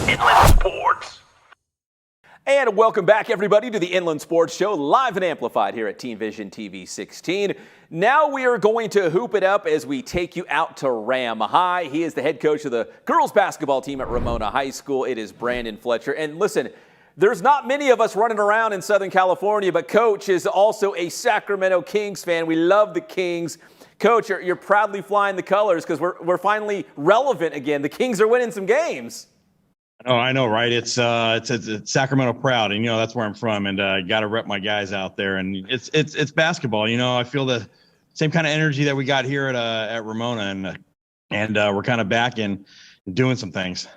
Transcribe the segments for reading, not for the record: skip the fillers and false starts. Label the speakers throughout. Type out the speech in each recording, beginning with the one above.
Speaker 1: Inland Sports.
Speaker 2: And welcome back, everybody, to the Inland Sports Show, live and amplified here at Teen Vision TV 16. Now we are going to hoop it up as we take you out to Ram High. He is the head coach of the girls basketball team at Ramona High School. It is Brandon Fletcher. And listen, there's not many of us running around in Southern California, but Coach is also a Sacramento Kings fan. We love the Kings. Coach, you're proudly flying the colors because we're finally relevant again. The Kings are winning some games.
Speaker 3: Oh, I know, right? It's Sacramento proud, and that's where I'm from, and got to rep my guys out there. And it's basketball. I feel the same kind of energy that we got here at Ramona, and we're kind of back and doing some things.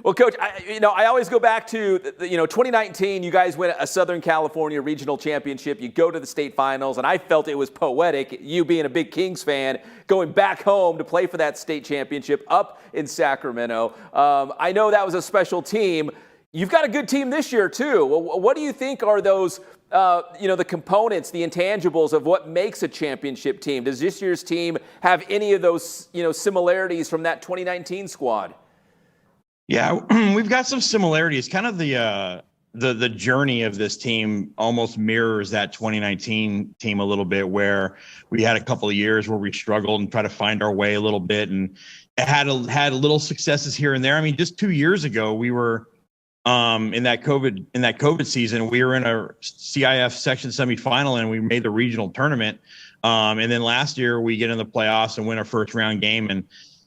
Speaker 2: Well, Coach, I always go back to 2019. You guys win a Southern California regional championship. You go to the state finals, and I felt it was poetic. You being a big Kings fan, going back home to play for that state championship up in Sacramento. I know that was a special team. You've got a good team this year too. What do you think are those, the components, the intangibles of what makes a championship team? Does this year's team have any of those, similarities from that 2019 squad?
Speaker 3: Yeah, we've got some similarities. Kind of the journey of this team almost mirrors that 2019 team a little bit, where we had a couple of years where we struggled and tried to find our way a little bit, and had little successes here and there. I mean, just 2 years ago, we were in that COVID season, we were in a CIF section semifinal, and we made the regional tournament. And then last year, we get in the playoffs and win our first round game. And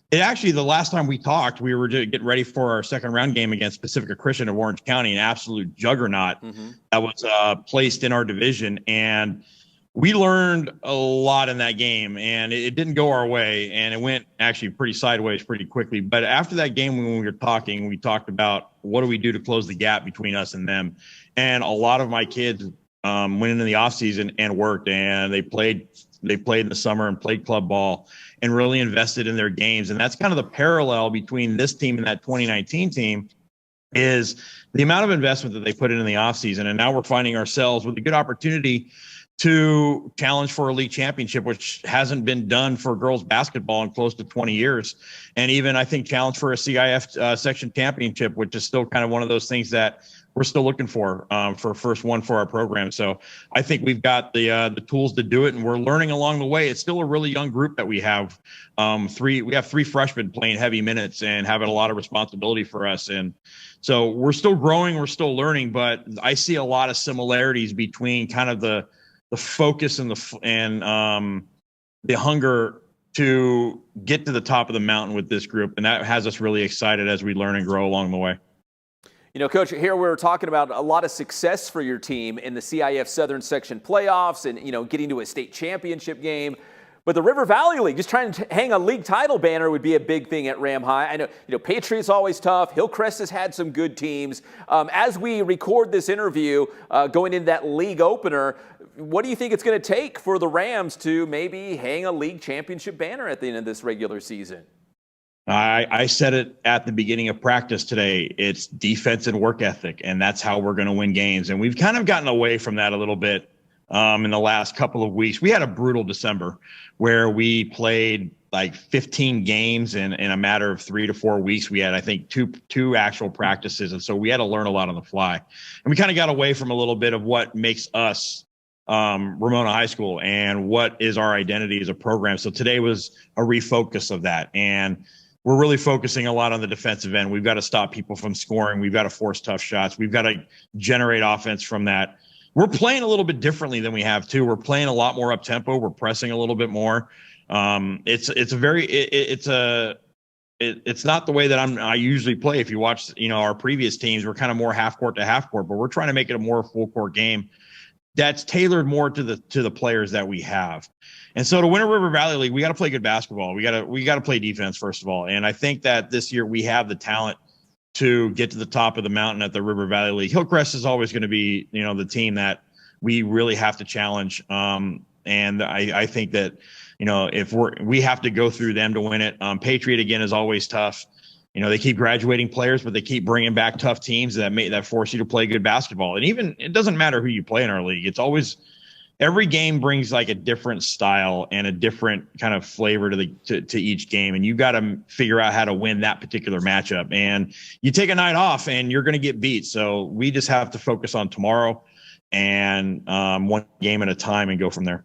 Speaker 3: it actually, the last time we talked, we were getting ready for our second round game against Pacifica Christian of Orange County, an absolute juggernaut that was placed in our division. And we learned a lot in that game, and it didn't go our way, and it went actually pretty sideways pretty quickly. But after that game, when we were talking, we talked about what do we do to close the gap between us and them. And a lot of my kids went into the offseason and worked, and they played in the summer and played club ball and really invested in their games. And that's kind of the parallel between this team and that 2019 team, is the amount of investment that they put in the offseason. And now we're finding ourselves with a good opportunity to challenge for a league championship, which hasn't been done for girls basketball in close to 20 years. And even, I think, challenge for a CIF section championship, which is still kind of one of those things that we're still looking for first one for our program. So I think we've got the tools to do it, and we're learning along the way. It's still a really young group that we have. We have three freshmen playing heavy minutes and having a lot of responsibility for us. And so we're still growing, we're still learning, but I see a lot of similarities between kind of the focus and the hunger to get to the top of the mountain with this group. And that has us really excited as we learn and grow along the way.
Speaker 2: Coach, here we're talking about a lot of success for your team in the CIF Southern Section playoffs and, getting to a state championship game. But the River Valley League, just trying to hang a league title banner would be a big thing at Ram High. I know, Patriots always tough. Hillcrest has had some good teams. As we record this interview, going into that league opener, what do you think it's going to take for the Rams to maybe hang a league championship banner at the end of this regular season?
Speaker 3: I said it at the beginning of practice today. It's defense and work ethic, and that's how we're going to win games. And we've kind of gotten away from that a little bit in the last couple of weeks. We had a brutal December where we played like 15 games in a matter of 3 to 4 weeks. We had, I think, two actual practices. And so we had to learn a lot on the fly. And we kind of got away from a little bit of what makes us Ramona High School and what is our identity as a program. So today was a refocus of that. And we're really focusing a lot on the defensive end. We've got to stop people from scoring. We've got to force tough shots. We've got to generate offense from that. We're playing a little bit differently than we have too. We're playing a lot more up tempo. We're pressing a little bit more. It's not the way that I usually play. If you watch, our previous teams, we're kind of more half court to half court, but we're trying to make it a more full court game that's tailored more to the players that we have. And so to win a River Valley League, we got to play good basketball. We got to play defense first of all. And I think that this year we have the talent to get to the top of the mountain at the River Valley League. Hillcrest is always going to be, the team that we really have to challenge. And I think that, if we have to go through them to win it. Patriot again is always tough. They keep graduating players, but they keep bringing back tough teams that force you to play good basketball. And even it doesn't matter who you play in our league. It's always every game brings like a different style and a different kind of flavor to each game, and you got to figure out how to win that particular matchup. And you take a night off and you're going to get beat, so we just have to focus on tomorrow and one game at a time and go from there.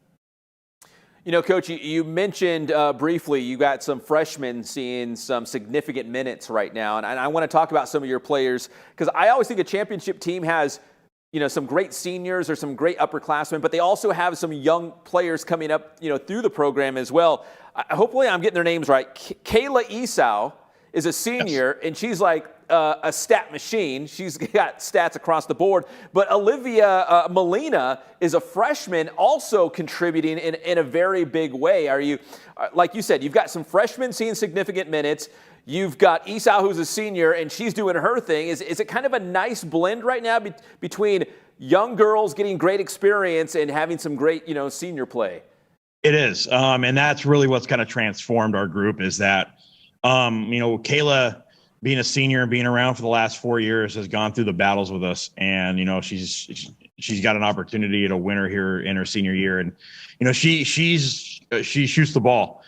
Speaker 2: Coach, you mentioned briefly you got some freshmen seeing some significant minutes right now, and I want to talk about some of your players because I always think a championship team has some great seniors or some great upperclassmen, but they also have some young players coming up through the program as well. Hopefully I'm getting their names right. Kayla Esau is a senior, yes, and she's like a stat machine. She's got stats across the board. But Olivia Molina is a freshman, also contributing in a very big way. Are you, like you said, you've got some freshmen seeing significant minutes. You've got Esau, who's a senior, and she's doing her thing. Is it kind of a nice blend right now between young girls getting great experience and having some great, senior play?
Speaker 3: It is, and that's really what's kind of transformed our group. Is that Kayla, being a senior and being around for the last 4 years, has gone through the battles with us, and she's got an opportunity to win her here in her senior year, and she shoots the ball.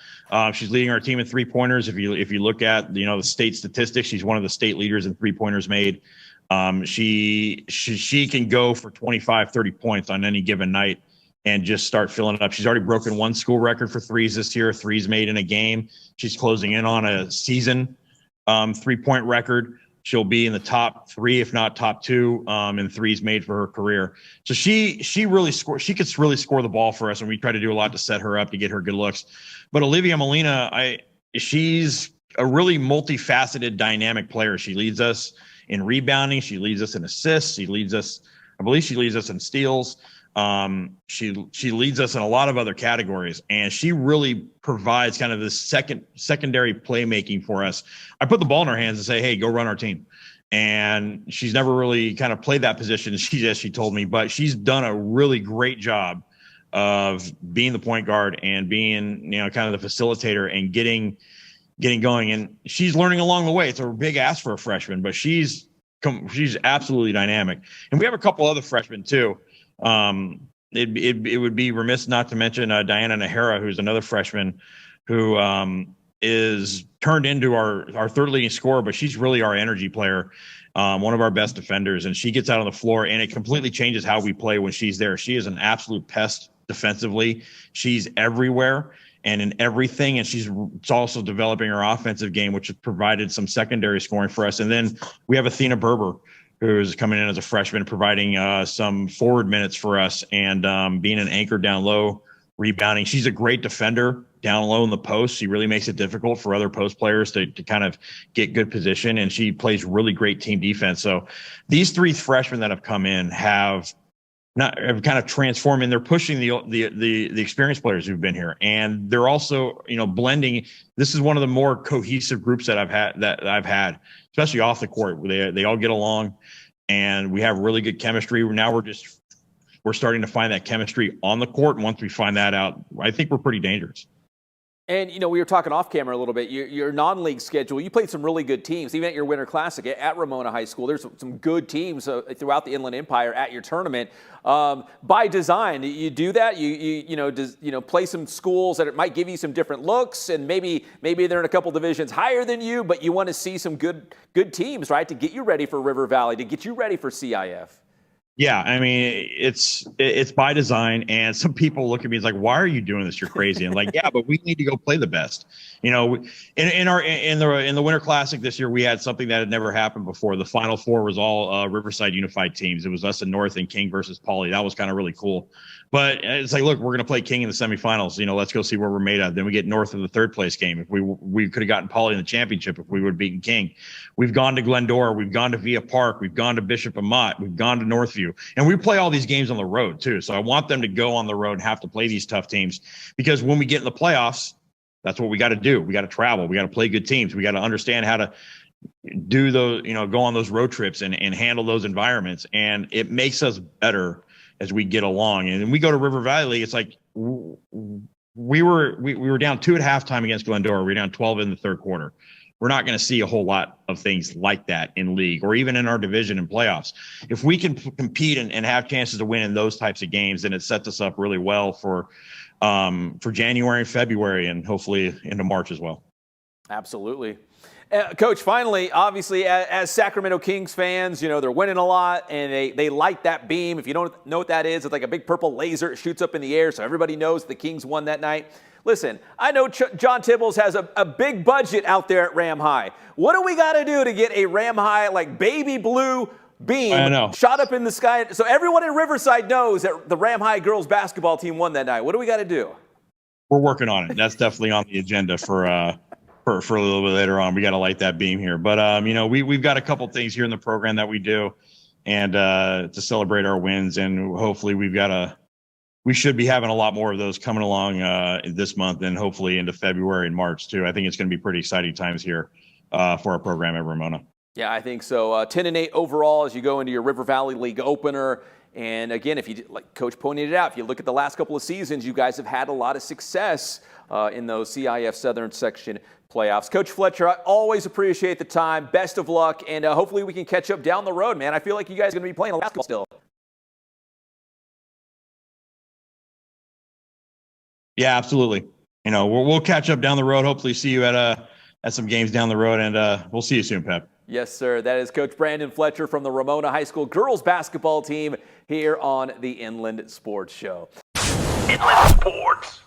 Speaker 3: She's leading our team in 3-pointers. If you look at the state statistics, she's one of the state leaders in 3-pointers made. She can go for 25, 30 points on any given night and just start filling it up. She's already broken one school record for threes this year, threes made in a game. She's closing in on a season 3-point record. She'll be in the top 3, if not top 2, in threes made for her career. So she really scores. She could really score the ball for us, and we try to do a lot to set her up to get her good looks. But Olivia Molina, she's a really multifaceted, dynamic player. She leads us in rebounding. She leads us in assists. I believe she leads us in steals. She leads us in a lot of other categories, and she really provides kind of this secondary playmaking for us. I put the ball in her hands and say, hey, go run our team. And she's never really kind of played that position, as she told me, but she's done a really great job of being the point guard and being, kind of the facilitator and getting going. And she's learning along the way. It's a big ask for a freshman, but she's absolutely dynamic. And we have a couple other freshmen too. It would be remiss not to mention Diana Nahara, who's another freshman who is turned into our third leading scorer, but she's really our energy player, one of our best defenders, and she gets out on the floor and it completely changes how we play when she's there. She is an absolute pest defensively. She's everywhere and in everything, and she's also developing her offensive game, which has provided some secondary scoring for us. And then we have Athena Berber, who is coming in as a freshman, providing some forward minutes for us and being an anchor down low, rebounding. She's a great defender down low in the post. She really makes it difficult for other post players to kind of get good position, and she plays really great team defense. So these 3 freshmen that have come in have kind of transformed, and they're pushing the experienced players who've been here, and they're also blending. This is one of the more cohesive groups that I've had, especially off the court. They all get along, and we have really good chemistry. Now we're starting to find that chemistry on the court, and once we find that out, I think we're pretty dangerous.
Speaker 2: And, we were talking off camera a little bit. Your non-league schedule, you played some really good teams, even at your Winter Classic at Ramona High School. There's some good teams throughout the Inland Empire at your tournament. By design, you do that. You play some schools that it might give you some different looks, and maybe they're in a couple divisions higher than you, but you want to see some good teams, right, to get you ready for River Valley, to get you ready for CIF.
Speaker 3: Yeah, I mean, it's by design, and some people look at me, it's like, why are you doing this? You're crazy. And like, yeah, but we need to go play the best. In the Winter Classic this year, we had something that had never happened before. The Final Four was all Riverside Unified teams. It was us and North and King versus Pauley. That was kind of really cool. But it's like, look, we're going to play King in the semifinals. Let's go see where we're made of. Then we get North in the 3rd place game. If we could have gotten Pauley in the championship if we would have beaten King. We've gone to Glendora. We've gone to Villa Park. We've gone to Bishop Amat. We've gone to Northview. And we play all these games on the road too. So I want them to go on the road and have to play these tough teams, because when we get in the playoffs, that's what we got to do. We got to travel. We got to play good teams. We got to understand how to do those, go on those road trips and handle those environments. And it makes us better as we get along. And we go to River Valley. It's like we were down 2 at halftime against Glendora. We were down 12 in the 3rd quarter. we're not going to see a whole lot of things like that in league or even in our division and playoffs. If we can compete and have chances to win in those types of games, then it sets us up really well for January and February and hopefully into March as well.
Speaker 2: Absolutely. Coach, finally, obviously, as Sacramento Kings fans, you know, they're winning a lot, and they light that beam. If you don't know what that is, it's like a big purple laser. It shoots up in the air, so everybody knows the Kings won that night. Listen, I know John Tibbles has a big budget out there at Ram High. What do we got to do to get a Ram High, like, baby blue beam shot up in the sky so everyone in Riverside knows that the Ram High girls basketball team won that night? What do we got to do?
Speaker 3: We're working on it. That's definitely on the agenda for a little bit later on. We got to light that beam here. But, you know, we've got a couple things here in the program that we do and to celebrate our wins. And hopefully we should be having a lot more of those coming along this month and hopefully into February and March too. I think it's going to be pretty exciting times here for our program at Ramona.
Speaker 2: Yeah, I think so. 10-8 overall as you go into your River Valley League opener. And again, if you, like Coach pointed it out, if you look at the last couple of seasons, you guys have had a lot of success in those CIF Southern Section playoffs. Coach Fletcher, I always appreciate the time. Best of luck, and hopefully we can catch up down the road, man. I feel like you guys are going to be playing basketball still.
Speaker 3: Yeah, absolutely. You know, we'll catch up down the road. Hopefully see you at some games down the road, and we'll see you soon, Pep.
Speaker 2: Yes, sir. That is Coach Brandon Fletcher from the Ramona High School girls basketball team here on the Inland Sports Show.
Speaker 1: Inland Sports.